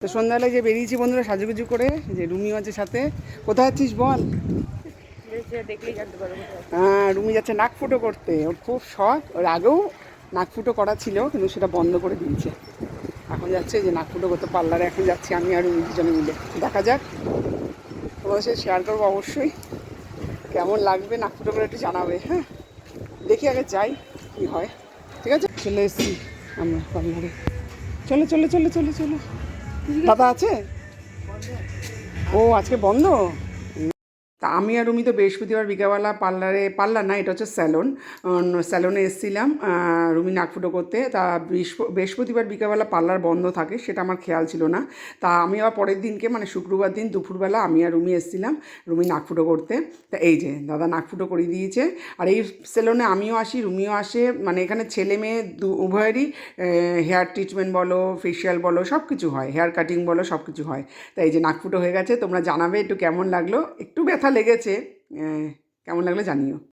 তো সন্ধ্যাবেলায় যে বেরিয়েছি বন্ধুরা সাজুগুজু করে, যে রুমি আছে সাথে। কোথায় যাচ্ছিস বল? দেখলেই জানতে পারবো। হ্যাঁ, রুমি যাচ্ছে নাক ফুটো করতে। ওর খুব শখ, ওর আগেও নাক ফুটো করা ছিল কিন্তু সেটা বন্ধ করে দিয়েছে। এখন যাচ্ছে যে নাক ফুটো করতে পার্লারে। এখন যাচ্ছি আমি আর রুমি দুজনে মিলে। দেখা যাক, তোমাদের সাথে শেয়ার করবো অবশ্যই। কেমন লাগবে নাক ফুটো করে একটু জানাবে। হ্যাঁ, দেখি আগে যাই কি হয়। ঠিক আছে, চলে এসেছি আমরা পার্লারে। চলো চলো চলো চলো চলো। দাদা আছে? ও আজকে বন্ধ। তা আমি আর রুমি তো বৃহস্পতিবার বিকেলবেলা পার্লার না, এটা হচ্ছে স্যালন। স্যালনে এসেছিলাম রুমি নাক ফুটো করতে। তা বৃহস্পতিবার বিকেলবেলা পার্লার বন্ধ থাকে, সেটা আমার খেয়াল ছিল না। তা আমি আবার পরের দিনকে মানে শুক্রবার দিন দুপুরবেলা আমি আর রুমি এসেছিলাম রুমি নাক ফুটো করতে। তা এই যে দাদা নাক ফুটো করিয়ে দিয়েছে। আর এই স্যালনে আমিও আসি, রুমিও আসে। মানে এখানে ছেলে মেয়ে উভয়েরই হেয়ার ট্রিটমেন্ট বলো, ফেশিয়াল বলো, সব কিছু হয়। হেয়ার কাটিং বলো, সব কিছু হয়। তাই এই যে নাক ফুটো হয়ে গেছে। তোমরা জানাবে একটু কেমন লাগলো। একটু ব্যথা লেগেছে, কেমন লাগলো জানিও।